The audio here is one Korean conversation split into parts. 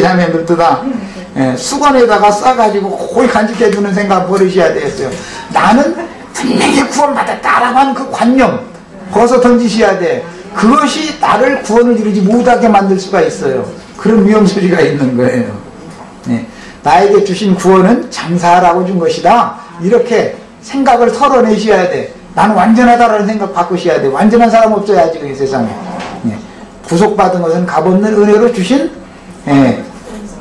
자매들도 다 수건에다가 싸가지고 거의 간직해주는 생각 버리셔야 되겠어요. 나는 분명히 구원받았다라고 그 관념 벗어 던지셔야 돼. 그것이 나를 구원을 이루지 못하게 만들 수가 있어요. 그런 위험소리가 있는 거예요. 나에게 주신 구원은 장사하라고 준 것이다. 이렇게 생각을 털어내셔야 돼. 나는 완전하다라는 생각 바꾸셔야 돼. 완전한 사람 없어야지 이 세상에. 구속받은 것은 값없는 은혜로 주신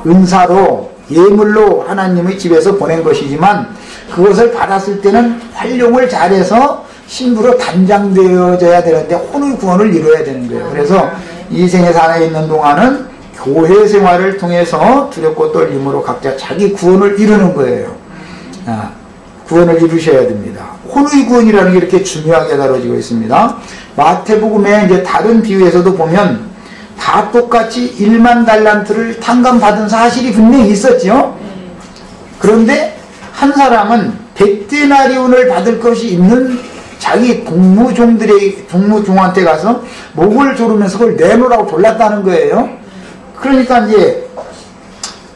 은사로 예물로 하나님의 집에서 보낸 것이지만 그것을 받았을 때는 활용을 잘해서 신부로 단장되어져야 되는데 혼의 구원을 이루어야 되는 거예요. 그래서 이 생에 살아 있는 동안은 교회 생활을 통해서 두렵고 떨림으로 각자 자기 구원을 이루는 거예요. 구원을 이루셔야 됩니다. 혼의 구원이라는 게 이렇게 중요하게 다뤄지고 있습니다. 마태복음의 이제 다른 비유에서도 보면 다 똑같이 1만 달란트를 탕감받은 사실이 분명히 있었죠. 그런데 한 사람은 100데나리온을 받을 것이 있는 자기 동무종한테 가서 목을 조르면서 그걸 내놓으라고 졸랐다는 거예요. 그러니까 이제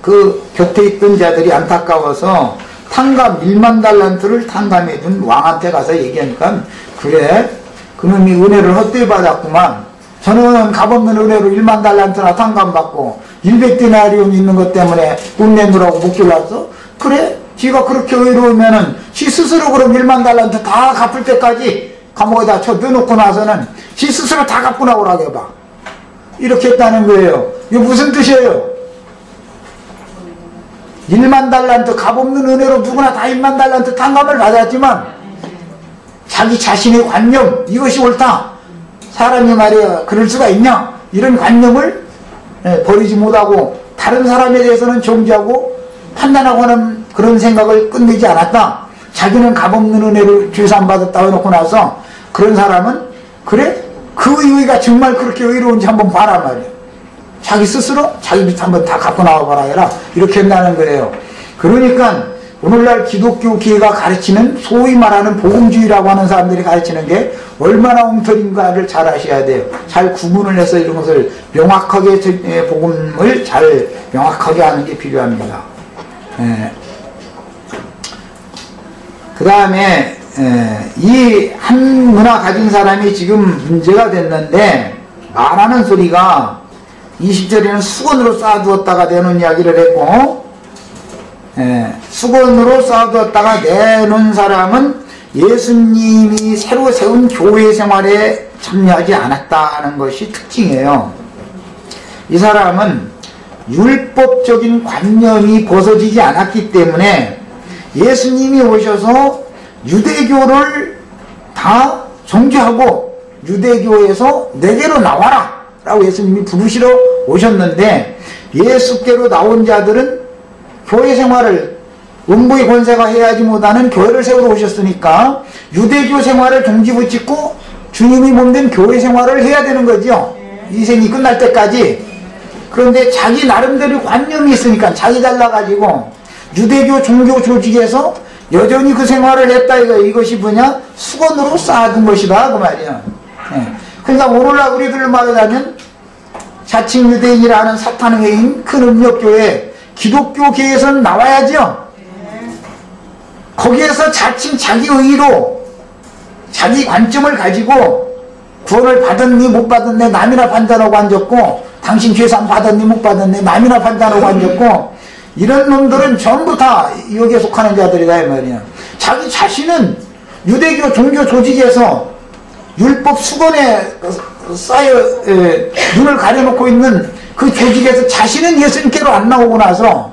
그 곁에 있던 자들이 안타까워서 탕감 1만 달란트를 탕감해준 왕한테 가서 얘기하니까 그래 그놈이 은혜를 헛되이 받았구만. 저는 값없는 은혜로 1만 달란트나 탕감받고 100데나리온 있는 것 때문에 돈 내놓으라고 목 졸랐어? 그래? 지가 그렇게 의로우면은 지 스스로 그럼 1만 달란트 다 갚을 때까지 감옥에다 쳐 넣어놓고 나서는 지 스스로 다 갚고 나오라고 해봐. 이렇게 했다는 거예요. 이게 무슨 뜻이에요? 1만 달란트 값없는 은혜로 누구나 다 1만 달란트 탕감을 받았지만 자기 자신의 관념 이것이 옳다. 사람이 말이야 그럴 수가 있냐? 이런 관념을 버리지 못하고 다른 사람에 대해서는 정지하고 판단하고 하는 그런 생각을 끝내지 않았다. 자기는 값없는 은혜를 죄사 안 받았다고 해놓고 나서 그런 사람은 그래? 그 의의가 정말 그렇게 의로운지 한번 봐라 말이야. 자기 스스로 자기 빚 한번 다 갚고 나와봐라 해라. 이렇게 한다는 거예요. 그러니까 오늘날 기독교 교회가 가르치는 소위 말하는 복음주의라고 하는 사람들이 가르치는 게 얼마나 엉터리인가를 잘 아셔야 돼요. 잘 구분을 해서 이런 것을 명확하게 복음을 잘 명확하게 하는 게 필요합니다. 그 다음에 이 한 문화 가진 사람이 지금 문제가 됐는데 말하는 소리가 20절에는 수건으로 쌓아두었다가 내놓은 이야기를 했고 수건으로 쌓아두었다가 내놓은 사람은 예수님이 새로 세운 교회 생활에 참여하지 않았다는 것이 특징이에요. 이 사람은 율법적인 관념이 벗어지지 않았기 때문에 예수님이 오셔서 유대교를 다 정죄하고 유대교에서 내게로 나와라 라고 예수님이 부르시러 오셨는데 예수께로 나온 자들은 교회 생활을 음부의 권세가 해야지 못하는 교회를 세우러 오셨으니까 유대교 생활을 종지부짓고 주님이 몸된 교회 생활을 해야 되는 거죠. 이 생이 끝날 때까지. 그런데 자기 나름대로 관념이 있으니까 자기 달라가지고 유대교 종교 조직에서 여전히 그 생활을 했다. 이것이 뭐냐? 수건으로 쌓아둔 것이다 그 말이야. 그러니까 오늘날 우리들 말하자면 자칭 유대인이라 하는 사탄의 회인 큰 음력교회 기독교계에서는 나와야죠. 거기에서 자칭 자기 의로 자기 관점을 가지고 구원을 받았니 못 받았니 남이나 판단하고 앉았고 당신 죄상 받았니 못 받았니 남이나 판단하고 앉았고 이런 놈들은 전부 다 여기에 속하는 자들이다 이 말이야. 자기 자신은 유대교 종교 조직에서 율법 수건에 쌓여 눈을 가려놓고 있는 그 조직에서 자신은 예수님께로 안 나오고 나서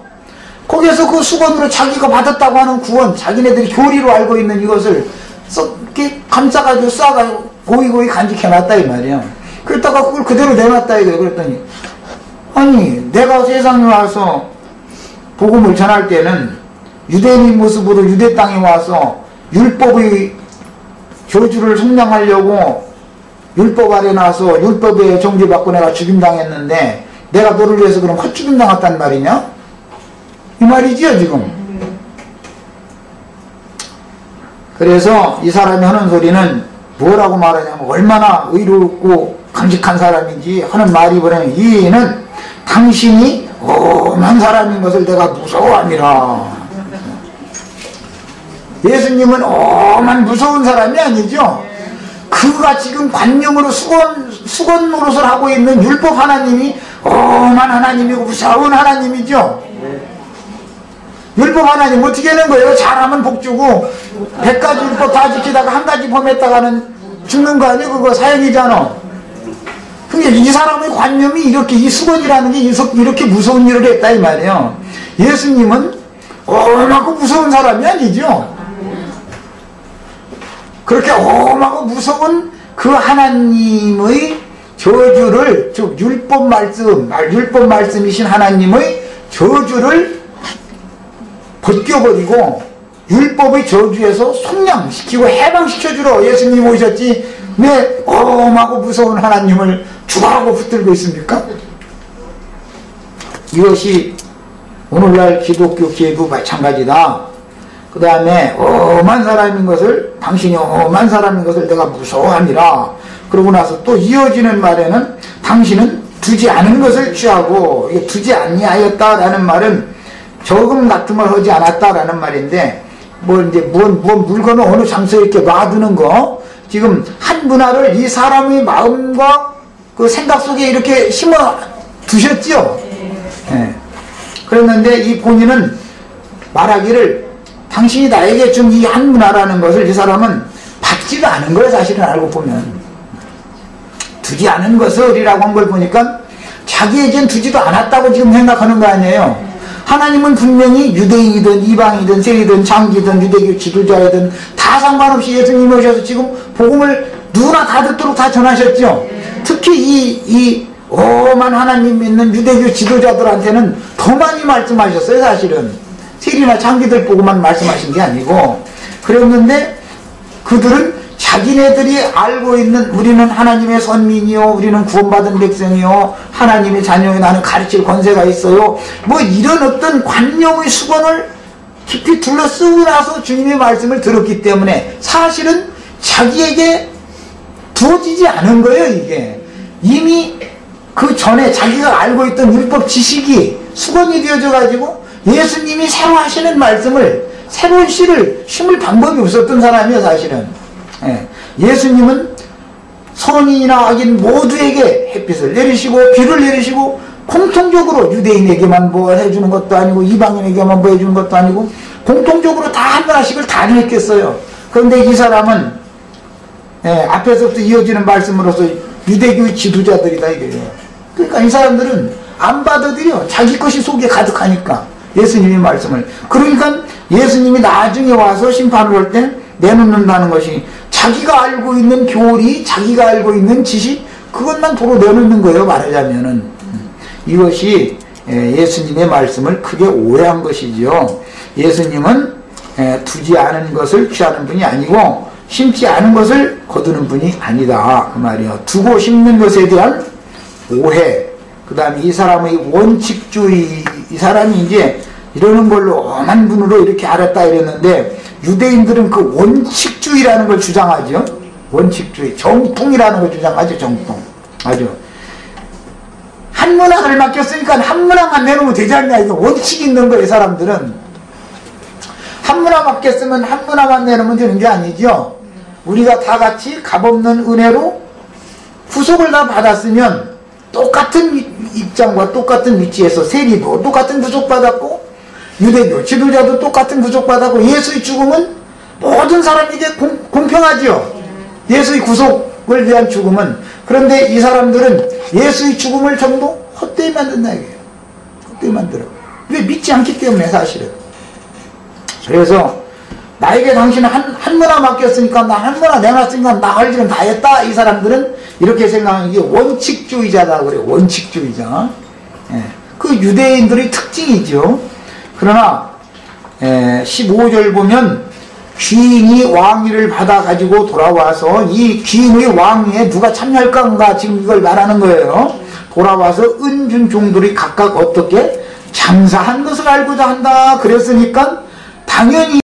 거기에서 그 수건으로 자기가 받았다고 하는 구원 자기네들이 교리로 알고 있는 이것을 이렇게 감싸가지고 쌓아가지고 고이고이 간직해놨다 이 말이야. 그랬다가 그걸 그대로 내놨다 이거예요. 그랬더니 아니 내가 세상에 와서 복음을 전할 때는 유대인 모습으로 유대 땅에 와서 율법의 교주를 성장하려고 율법 아래 나와서 율법에 정죄받고 내가 죽임당했는데 내가 너를 위해서 그럼 헛죽임당했단 말이냐? 이 말이지요 지금. 그래서 이 사람이 하는 소리는 뭐라고 말하냐면 얼마나 의롭고 강직한 사람인지 하는 말이 뭐냐면 이는 당신이 엄한 사람인 것을 내가 무서워함이라. 예수님은 엄한 무서운 사람이 아니죠. 그가 지금 관념으로 수건 노릇을 하고 있는 율법 하나님이 엄한 하나님이고 무서운 하나님이죠. 율법 하나님 어떻게 하는 거예요? 잘하면 복 주고 100가지 율법 다 지키다가 한 가지 범했다가는 죽는 거 아니에요? 그거 사형이잖아. 그러니까 이 사람의 관념이 이렇게, 이 수건이라는 게 이렇게 무서운 일을 했다 이 말이에요. 예수님은 엄하고 무서운 사람이 아니죠. 그렇게 엄하고 무서운 그 하나님의 저주를, 즉 율법 말씀이신 하나님의 저주를 벗겨버리고 율법의 저주에서 속량시키고 해방시켜주러 예수님이 오셨지, 왜 엄하고 무서운 하나님을 죽어라고 붙들고 있습니까? 이것이 오늘날 기독교 기회도 마찬가지다. 그 다음에 엄한 사람인 것을, 당신이 엄한 사람인 것을 내가 무서워함이라. 그러고 나서 또 이어지는 말에는 당신은 두지 않은 것을 취하고, 이게 두지 아니하였다라는 말은 저금 같음을 하지 않았다라는 말인데, 물건을 어느 장소에 이렇게 놔두는 거, 지금 한 문화를 이 사람의 마음과 그 생각 속에 이렇게 심어 두셨죠? 네. 그랬는데 이 본인은 말하기를, 당신이 나에게 준 이 한 문화라는 것을 이 사람은 받지가 않은 거예요, 사실은 알고 보면. 두지 않은 것을이라고 한 걸 보니까 자기에겐 두지도 않았다고 지금 생각하는 거 아니에요. 하나님은 분명히 유대인이든 이방이든 세리든 장기든 유대교 지도자이든 다 상관없이 예수님이 오셔서 지금 복음을 누구나 다 듣도록 다 전하셨죠. 특히 이 엄한 하나님 믿는 유대교 지도자들한테는 더 많이 말씀하셨어요, 사실은. 세리나 장기들 보고만 말씀하신 게 아니고. 그랬는데 그들은 자기네들이 알고 있는, 우리는 하나님의 선민이요, 우리는 구원받은 백성이요, 하나님의 자녀요, 나는 가르칠 권세가 있어요, 뭐 이런 어떤 관념의 수건을 깊이 둘러쓰고 나서 주님의 말씀을 들었기 때문에 사실은 자기에게 두어지지 않은 거예요. 이게 이미 그 전에 자기가 알고 있던 율법 지식이 수건이 되어져 가지고 예수님이 새로 하시는 말씀을, 새로운 씨를 심을 방법이 없었던 사람이에요, 사실은. 예. 예수님은 선인이나 악인 모두에게 햇빛을 내리시고 비를 내리시고, 공통적으로 유대인에게만 뭐 해주는 것도 아니고 이방인에게만 뭐 해주는 것도 아니고 공통적으로 다 한 하나씩을 다 했겠어요. 그런데 이 사람은 앞에서부터 이어지는 말씀으로서 유대교의 지도자들이다 이거예요. 그러니까 이 사람들은 안 받아들여. 자기 것이 속에 가득하니까 예수님의 말씀을. 그러니까 예수님이 나중에 와서 심판을 할 때 내놓는다는 것이 자기가 알고 있는 교리, 자기가 알고 있는 지식, 그것만 도로 내놓는 거예요, 말하자면은. 이것이 예수님의 말씀을 크게 오해한 것이지요. 예수님은 두지 않은 것을 취하는 분이 아니고 심지 않은 것을 거두는 분이 아니다, 그 말이에요. 두고 심는 것에 대한 오해, 그 다음에 이 사람의 원칙주의, 이 사람이 이제 이러는 걸로 엄한 분으로 이렇게 알았다 이랬는데, 유대인들은 그 원칙주의라는 걸 주장하죠. 원칙주의, 정통이라는 걸 주장하죠. 정통. 아주 한 문항을 맡겼으니까 한 문항만 내놓으면 되지 않냐, 이거 원칙이 있는 거예요. 사람들은 한 문항 맡겼으면 한 문항만 내놓으면 되는 게 아니죠. 우리가 다 같이 값없는 은혜로 구속을 다 받았으면 똑같은 입장과 똑같은 위치에서 세리도 똑같은 구속받았고 유대교 지도자도 똑같은 구속받았고, 예수의 죽음은 모든 사람에게 공평하지요. 예수의 구속을 위한 죽음은. 그런데 이 사람들은 예수의 죽음을 전부 헛되이 만든다 이거예요. 헛되이 만들어. 왜? 믿지 않기 때문에, 사실은. 그래서 나에게 당신은 한 문화 맡겼으니까, 나 한 문화 내놨으니까 나 할 일은 다 했다, 이 사람들은 이렇게 생각하는 게 원칙주의자다 그래요. 원칙주의자. 그 유대인들의 특징이죠. 그러나 15절 보면 귀인이 왕위를 받아가지고 돌아와서, 이 귀인의 왕위에 누가 참여할까 지금 이걸 말하는 거예요. 돌아와서 은준 종들이 각각 어떻게 장사한 것을 알고자 한다 그랬으니까 당연히